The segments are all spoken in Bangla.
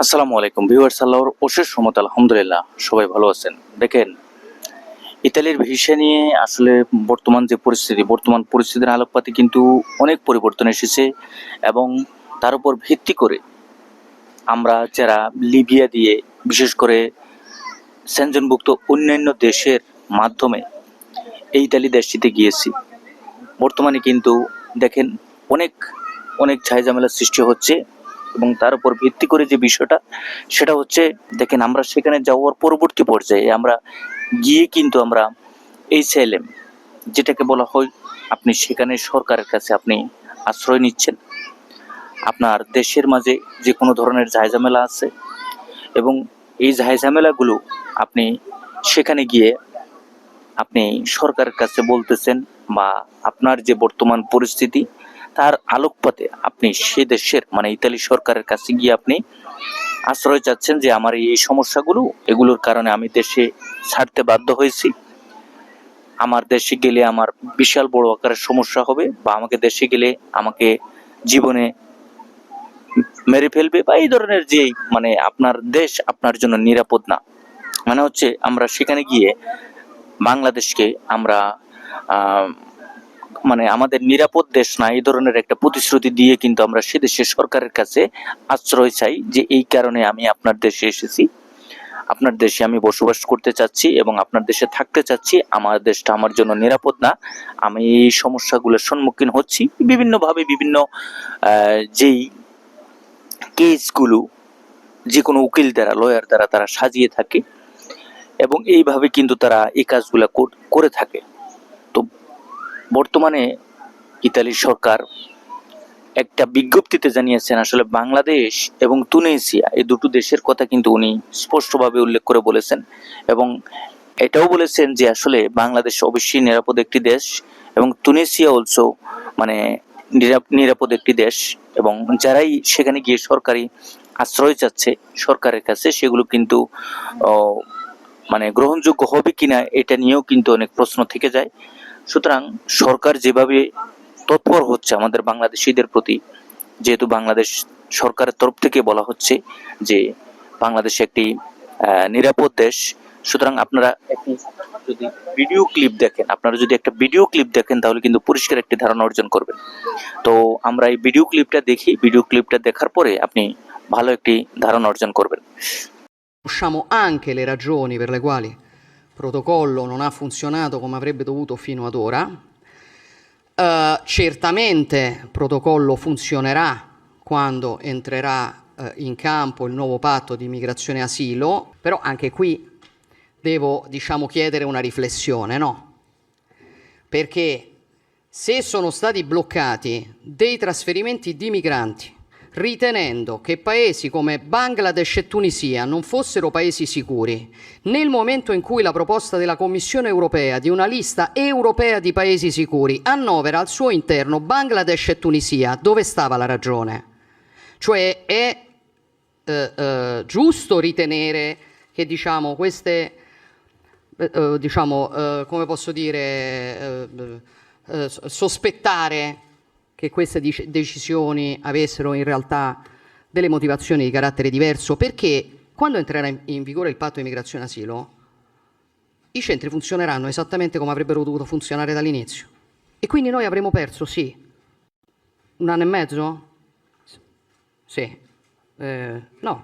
আসসালামু আলাইকুম ভিউয়ার্স, আল্লাহর অশেষ রহমত, আলহামদুলিল্লাহ সবাই ভালো আছেন। দেখেন, ইতালির ভিসা নিয়ে আসলে বর্তমান পরিস্থিতির আলোকপাতে কিন্তু অনেক পরিবর্তন এসেছে এবং তার উপর ভিত্তি করে আমরা যারা লিবিয়া দিয়ে, বিশেষ করে সেনজেনভুক্ত অন্যান্য দেশের মাধ্যমে এই ইতালি দেশটিতে গিয়েছি, বর্তমানে কিন্তু দেখেন অনেক অনেক ঝামেলার সৃষ্টি হচ্ছে। এবং তার উপর ভিত্তি করে যে বিষয়টা, সেটা হচ্ছে দেখেন, আমরা সেখানে যাওয়ার পরবর্তী পর্যায়ে আমরা গিয়ে কিন্তু আমরা এইচএলএম, যেটাকে বলা হয়, আপনি সেখানে সরকারের কাছে আপনি আশ্রয় নিচ্ছেন। আপনার দেশের মাঝে যে কোনো ধরনের ঝামেলা আছে এবং এই ঝামেলাগুলো আপনি সেখানে গিয়ে আপনি সরকারের কাছে বলতেছেন, বা আপনার যে বর্তমান পরিস্থিতি তার আলোকপাতে আপনি সে দেশের মানে ইতালি সরকারের কাছে গিয়ে আপনি আশ্রয় চাচ্ছেন যে আমার এই সমস্যাগুলো, এগুলোর কারণে আমি দেশে ছাড়তে বাধ্য হয়েছি। আমার দেশে গেলে আমার বিশাল বড় আকারের সমস্যা হবে, বা আমাকে দেশে গেলে আমাকে জীবনে মেরে ফেলবে, বা এই ধরনের যে মানে আপনার দেশ আপনার জন্য নিরাপদ না। মানে হচ্ছে আমরা সেখানে গিয়ে বাংলাদেশকে আমরা মানে আমাদের নিরাপদ দেশ না, এই ধরনের একটা প্রতিশ্রুতি দিয়ে কিন্তু আমরা সে দেশের সরকারের কাছে আশ্রয় চাই যে এই কারণে আমি আপনার দেশে এসেছি, আপনার দেশে আমি বসবাস করতে চাচ্ছি এবং আপনার দেশে থাকতে চাচ্ছি। আমার দেশটা আমার জন্য নিরাপদ না, আমি এই সমস্যাগুলোর সম্মুখীন হচ্ছি বিভিন্নভাবে, বিভিন্ন যেই কেসগুলো যে কোনো উকিল দ্বারা, লয়ার দ্বারা তারা সাজিয়ে থাকে এবং এইভাবে কিন্তু তারা এই কাজগুলো করে থাকে। তো বর্তমানে ইতালির সরকার একটা বিজ্ঞপ্তিতে জানিয়েছেন, আসলে বাংলাদেশ এবং তুনিসিয়া এই দুটো দেশের কথা কিন্তু উনি স্পষ্টভাবে উল্লেখ করে বলেছেন এবং এটাও বলেছেন যে আসলে বাংলাদেশ অবশ্যই নিরাপদ একটি দেশ এবং তুনিসিয়া অলসো মানে নিরাপদ একটি দেশ, এবং যারাই সেখানে গিয়ে সরকারি আশ্রয় চাচ্ছে সরকারের কাছে, সেগুলো কিন্তু মানে গ্রহণযোগ্য হবে কিনা এটা নিয়েও কিন্তু অনেক প্রশ্ন থেকে যায়। সুতরাং সরকার যেভাবে তৎপর হচ্ছে আমাদের বাংলাদেশিদের প্রতি, যেহেতু বাংলাদেশ সরকারের তরফ থেকে বলা হচ্ছে যে বাংলাদেশ একটি নিরাপদ দেশ, সুতরাং আপনারা যদি একটা ভিডিও ক্লিপ দেখেন তাহলে কিন্তু পরিষ্কার একটি ধারণা অর্জন করবেন। তো আমরা এই ভিডিও ক্লিপটা দেখার পরে আপনি ভালো একটি ধারণা অর্জন করবেন। Conosciamo anche le ragioni per le quali il protocollo non ha funzionato come avrebbe dovuto fino ad ora. Certamente il protocollo funzionerà quando entrerà in campo il nuovo patto di migrazione e asilo, però anche qui devo, chiedere una riflessione, no? Perché se sono stati bloccati dei trasferimenti di migranti ritenendo che paesi come Bangladesh e Tunisia non fossero paesi sicuri, nel momento in cui la proposta della Commissione europea di una lista europea di paesi sicuri annovera al suo interno Bangladesh e Tunisia, dove stava la ragione? Cioè è giusto ritenere che queste, come posso dire, sospettare che queste decisioni avessero in realtà delle motivazioni di carattere diverso, perché quando entrerà in vigore il patto di migrazione e asilo i centri funzioneranno esattamente come avrebbero dovuto funzionare dall'inizio e quindi noi avremo perso, sì, 1 anno e mezzo? Sì. No,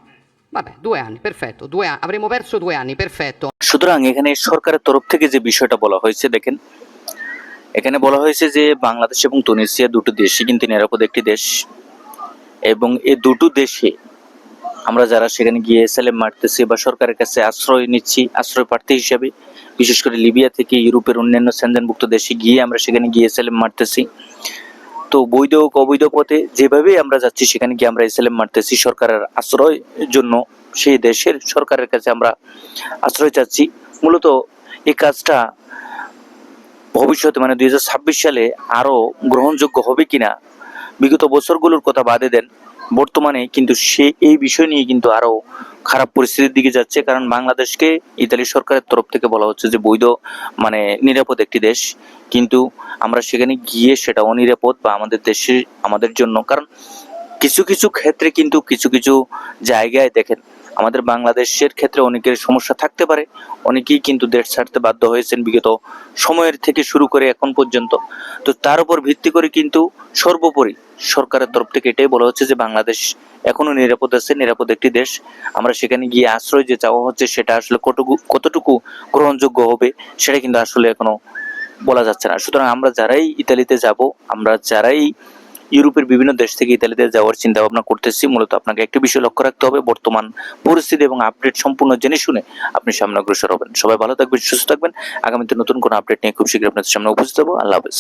vabbè, 2 anni, perfetto, avremo perso 2 anni, perfetto. সুতরাং এখানে সরকারের তরফ থেকে যে বিষয়টা বলা হয়েছে, দেখেন এখানে বলা হয়েছে যে বাংলাদেশ এবং তুনিসিয়া দুটো দেশই কিন্তু নিরাপদ একটি দেশ, এবং এই দুটো দেশে আমরা যারা সেখানে গিয়ে এসএলএম মারতেছি বা সরকারের কাছে আশ্রয় নিচ্ছি আশ্রয় প্রার্থী হিসাবে, বিশেষ করে লিবিয়া থেকে ইউরোপের অন্যান্য সেনজেনভুক্ত দেশে গিয়ে আমরা সেখানে গিয়ে এসএলএম মারতেছি। তো বৈধ হোক অবৈধ পথে যেভাবে আমরা যাচ্ছি সেখানে গিয়ে আমরা এসএলএম মারতেছি সরকারের আশ্রয়ের জন্য, সেই দেশের সরকারের কাছে আমরা আশ্রয় চাচ্ছি। মূলত এই কাজটা ভবিষ্যতে মানে 2026 সালে আরো গ্রহণযোগ্য হবে কিনা, বিগত বছরগুলোর কথা বাদে দেন, বর্তমানে কিন্তু সে এই বিষয় নিয়ে কিন্তু আরো খারাপ পরিস্থিতির দিকে যাচ্ছে। কারণ বাংলাদেশকে ইতালি সরকারের তরফ থেকে বলা হচ্ছে যে বৈধ মানে নিরাপদ একটি দেশ, কিন্তু আমরা সেখানে গিয়ে সেটা অনিরাপদ বা আমাদের দেশে আমাদের জন্য, কারণ কিছু কিছু ক্ষেত্রে কিন্তু কিছু কিছু জায়গায় দেখেন, আমাদের বাংলাদেশের ক্ষেত্রে অনেকের সমস্যা থাকতে পারে, অনেকেই কিন্তু দেশ ছাড়তে বাধ্য হয়েছেন বিগত সময়ের থেকে শুরু করে এখন পর্যন্ত। তো তার উপর ভিত্তি করে কিন্তু সর্বোপরি সরকারের তরফ থেকে এটাই বলা হচ্ছে যে বাংলাদেশ এখনো নিরাপদ আছে, নিরাপদ একটি দেশ। আমরা সেখানে গিয়ে আশ্রয় যে চাওয়া হচ্ছে সেটা আসলে কতটুকু গ্রহণযোগ্য হবে সেটা কিন্তু আসলে এখনো বলা যাচ্ছে না। সুতরাং আমরা যারাই ইতালিতে যাব, আমরা যারাই ইউরোপের বিভিন্ন দেশ থেকে ইতালিতে যাওয়ার চিন্তা ভাবনা করতেছি, মূলত আপনাকে একটি বিষয় লক্ষ্য রাখতে হবে, বর্তমান পরিস্থিতি এবং আপডেট সম্পূর্ণ জেনে শুনে আপনি সামনে অগ্রসর হবেন। সবাই ভালো থাকবেন, সুস্থ থাকবেন। আগামীতে নতুন কোনো আপডেট নিয়ে খুব শীঘ্রই আপনাদের সামনে উপস্থিত হবো। আল্লাহ হাফেজ।